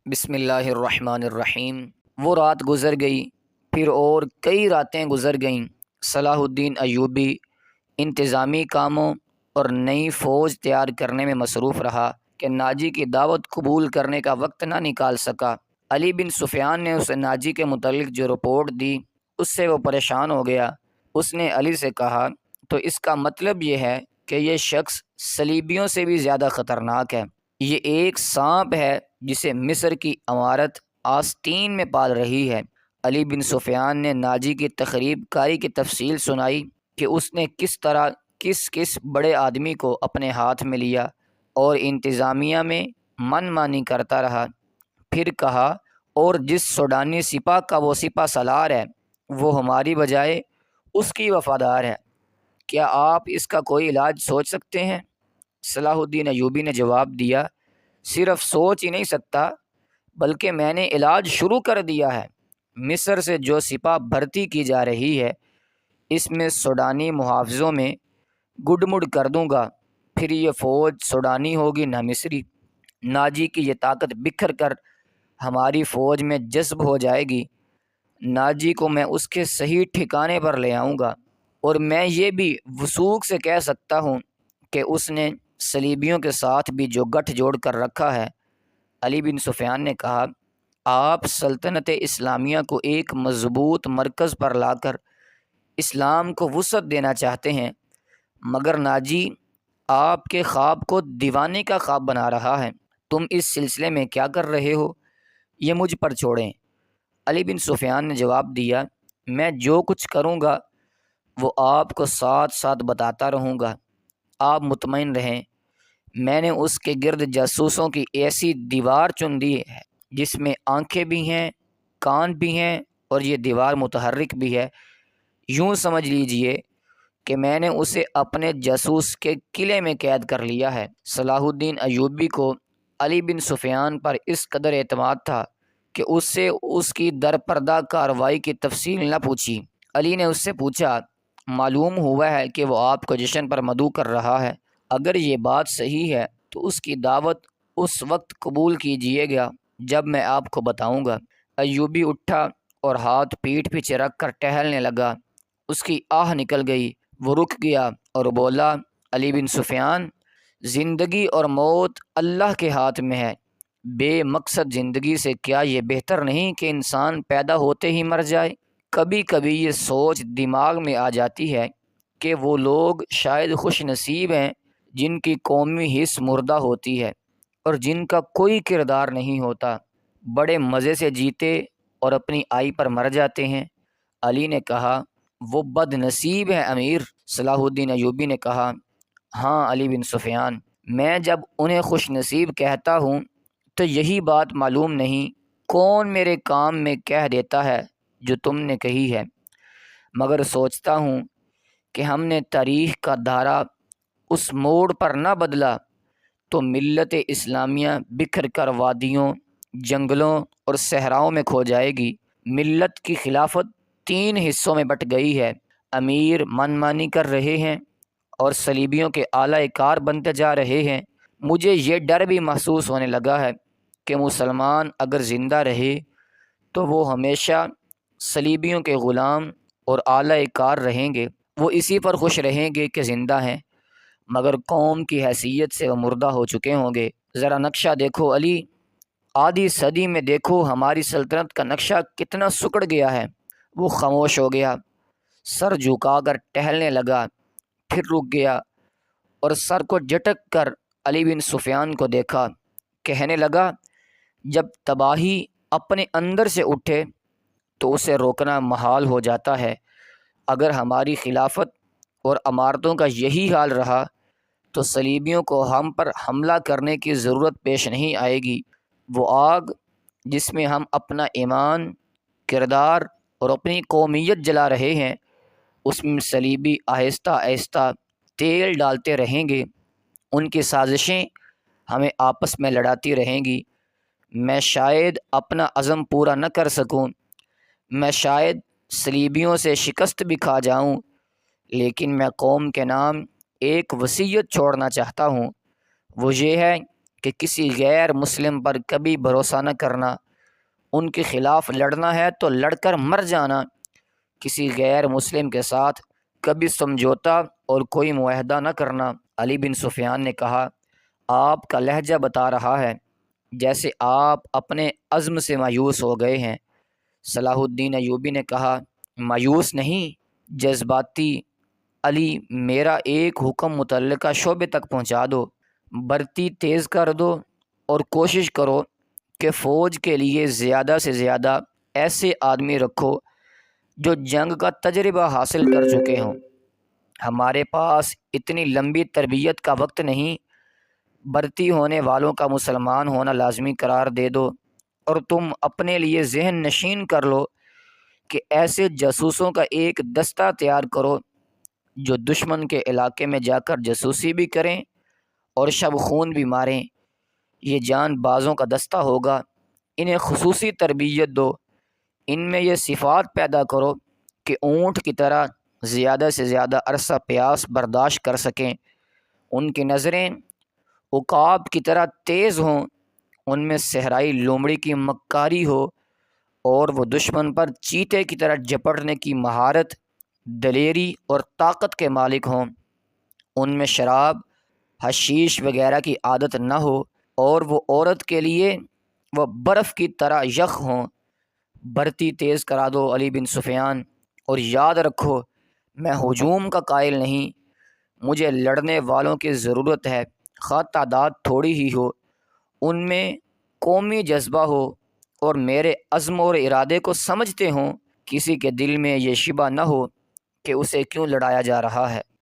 بسم اللہ الرحمن الرحیم۔ وہ رات گزر گئی، پھر اور کئی راتیں گزر گئیں۔ صلاح الدین ایوبی انتظامی کاموں اور نئی فوج تیار کرنے میں مصروف رہا کہ ناجی کی دعوت قبول کرنے کا وقت نہ نکال سکا۔ علی بن سفیان نے اسے ناجی کے متعلق جو رپورٹ دی اس سے وہ پریشان ہو گیا۔ اس نے علی سے کہا، تو اس کا مطلب یہ ہے کہ یہ شخص صلیبیوں سے بھی زیادہ خطرناک ہے۔ یہ ایک سانپ ہے جسے مصر کی عمارت آستین میں پال رہی ہے۔ علی بن سفیان نے ناجی کی تقریب کاری کی تفصیل سنائی کہ اس نے کس طرح کس بڑے آدمی کو اپنے ہاتھ میں لیا اور انتظامیہ میں من مانی کرتا رہا۔ پھر کہا، اور جس سوڈانی سپاہ کا وہ سپہ سالار ہے وہ ہماری بجائے اس کی وفادار ہے۔ کیا آپ اس کا کوئی علاج سوچ سکتے ہیں؟ صلاح الدین ایوبی نے جواب دیا، صرف سوچ ہی نہیں سکتا بلکہ میں نے علاج شروع کر دیا ہے۔ مصر سے جو سپاہ بھرتی کی جا رہی ہے اس میں سوڈانی محافظوں میں گڈ مڈ کر دوں گا، پھر یہ فوج سوڈانی ہوگی نہ مصری۔ ناجی کی یہ طاقت بکھر کر ہماری فوج میں جذب ہو جائے گی۔ ناجی کو میں اس کے صحیح ٹھکانے پر لے آؤں گا، اور میں یہ بھی وثوق سے کہہ سکتا ہوں کہ اس نے صلیبیوں کے ساتھ بھی جو گٹھ جوڑ کر رکھا ہے۔ علی بن سفیان نے کہا، آپ سلطنت اسلامیہ کو ایک مضبوط مرکز پر لا کر اسلام کو وسعت دینا چاہتے ہیں، مگر ناجی آپ کے خواب کو دیوانے کا خواب بنا رہا ہے۔ تم اس سلسلے میں کیا کر رہے ہو یہ مجھ پر چھوڑیں۔ علی بن سفیان نے جواب دیا، میں جو کچھ کروں گا وہ آپ کو ساتھ ساتھ بتاتا رہوں گا، آپ مطمئن رہیں۔ میں نے اس کے گرد جاسوسوں کی ایسی دیوار چن دی ہے جس میں آنکھیں بھی ہیں، کان بھی ہیں، اور یہ دیوار متحرک بھی ہے۔ یوں سمجھ لیجئے کہ میں نے اسے اپنے جاسوس کے قلعے میں قید کر لیا ہے۔ صلاح الدین ایوبی کو علی بن سفیان پر اس قدر اعتماد تھا کہ اس سے اس کی درپردہ کارروائی کی تفصیل نہ پوچھی۔ علی نے اس سے پوچھا، معلوم ہوا ہے کہ وہ آپ کو جشن پر مدعو کر رہا ہے، اگر یہ بات صحیح ہے تو اس کی دعوت اس وقت قبول کیجیے گا جب میں آپ کو بتاؤں گا۔ ایوبی اٹھا اور ہاتھ پیٹھ پیچھے رکھ کر ٹہلنے لگا۔ اس کی آہ نکل گئی، وہ رک گیا اور بولا، علی بن سفیان، زندگی اور موت اللہ کے ہاتھ میں ہے۔ بے مقصد زندگی سے کیا یہ بہتر نہیں کہ انسان پیدا ہوتے ہی مر جائے؟ کبھی کبھی یہ سوچ دماغ میں آ جاتی ہے کہ وہ لوگ شاید خوش نصیب ہیں جن کی قومی حص مردہ ہوتی ہے اور جن کا کوئی کردار نہیں ہوتا، بڑے مزے سے جیتے اور اپنی آئی پر مر جاتے ہیں۔ علی نے کہا، وہ بد نصیب ہیں امیر۔ صلاح الدین ایوبی نے کہا، ہاں علی بن سفیان، میں جب انہیں خوش نصیب کہتا ہوں تو یہی بات معلوم نہیں کون میرے کام میں کہہ دیتا ہے جو تم نے کہی ہے، مگر سوچتا ہوں کہ ہم نے تاریخ کا دھارا اس موڑ پر نہ بدلا تو ملت اسلامیہ بکھر کر وادیوں، جنگلوں اور صحراؤں میں کھو جائے گی۔ ملت کی خلافت 3 حصوں میں بٹ گئی ہے۔ امیر من مانی کر رہے ہیں اور صلیبیوں کے اعلی کار بنتے جا رہے ہیں۔ مجھے یہ ڈر بھی محسوس ہونے لگا ہے کہ مسلمان اگر زندہ رہے تو وہ ہمیشہ صلیبیوں کے غلام اور اعلی کار رہیں گے۔ وہ اسی پر خوش رہیں گے کہ زندہ ہیں، مگر قوم کی حیثیت سے وہ مردہ ہو چکے ہوں گے۔ ذرا نقشہ دیکھو علی، آدھی صدی میں دیکھو ہماری سلطنت کا نقشہ کتنا سکڑ گیا ہے۔ وہ خاموش ہو گیا، سر جھکا کر ٹہلنے لگا، پھر رک گیا اور سر کو جھٹک کر علی بن سفیان کو دیکھا۔ کہنے لگا، جب تباہی اپنے اندر سے اٹھے تو اسے روکنا محال ہو جاتا ہے۔ اگر ہماری خلافت اور عمارتوں کا یہی حال رہا تو صلیبیوں کو ہم پر حملہ کرنے کی ضرورت پیش نہیں آئے گی۔ وہ آگ جس میں ہم اپنا ایمان، کردار اور اپنی قومیت جلا رہے ہیں، اس میں صلیبی آہستہ آہستہ تیل ڈالتے رہیں گے۔ ان کی سازشیں ہمیں آپس میں لڑاتی رہیں گی۔ میں شاید اپنا عزم پورا نہ کر سکوں، میں شاید صلیبیوں سے شکست بھی کھا جاؤں، لیکن میں قوم کے نام ایک وصیت چھوڑنا چاہتا ہوں۔ وہ یہ ہے کہ کسی غیر مسلم پر کبھی بھروسہ نہ کرنا، ان کے خلاف لڑنا ہے تو لڑ کر مر جانا، کسی غیر مسلم کے ساتھ کبھی سمجھوتا اور کوئی معاہدہ نہ کرنا۔ علی بن سفیان نے کہا، آپ کا لہجہ بتا رہا ہے جیسے آپ اپنے عزم سے مایوس ہو گئے ہیں۔ صلاح الدین ایوبی نے کہا، مایوس نہیں، جذباتی۔ علی، میرا ایک حکم متعلقہ شعبے تک پہنچا دو، برتی تیز کر دو اور کوشش کرو کہ فوج کے لیے زیادہ سے زیادہ ایسے آدمی رکھو جو جنگ کا تجربہ حاصل کر چکے ہوں۔ ہمارے پاس اتنی لمبی تربیت کا وقت نہیں، برتی ہونے والوں کا مسلمان ہونا لازمی قرار دے دو، اور تم اپنے لیے ذہن نشین کر لو کہ ایسے جاسوسوں کا ایک دستہ تیار کرو جو دشمن کے علاقے میں جا کر جاسوسی بھی کریں اور شب خون بھی ماریں۔ یہ جان بازوں کا دستہ ہوگا، انہیں خصوصی تربیت دو، ان میں یہ صفات پیدا کرو کہ اونٹ کی طرح زیادہ سے زیادہ عرصہ پیاس برداشت کر سکیں، ان کی نظریں عقاب کی طرح تیز ہوں، ان میں صحرائی لومڑی کی مکاری ہو، اور وہ دشمن پر چیتے کی طرح جپٹنے کی مہارت، دلیری اور طاقت کے مالک ہوں، ان میں شراب، حشیش وغیرہ کی عادت نہ ہو، اور وہ عورت کے لیے وہ برف کی طرح یخ ہوں۔ برتی تیز کرا دو علی بن سفیان، اور یاد رکھو میں ہجوم کا قائل نہیں، مجھے لڑنے والوں کی ضرورت ہے، خواہ تعداد تھوڑی ہی ہو، ان میں قومی جذبہ ہو اور میرے عزم اور ارادے کو سمجھتے ہوں، کسی کے دل میں یہ شبہ نہ ہو کہ اسے کیوں لڑایا جا رہا ہے۔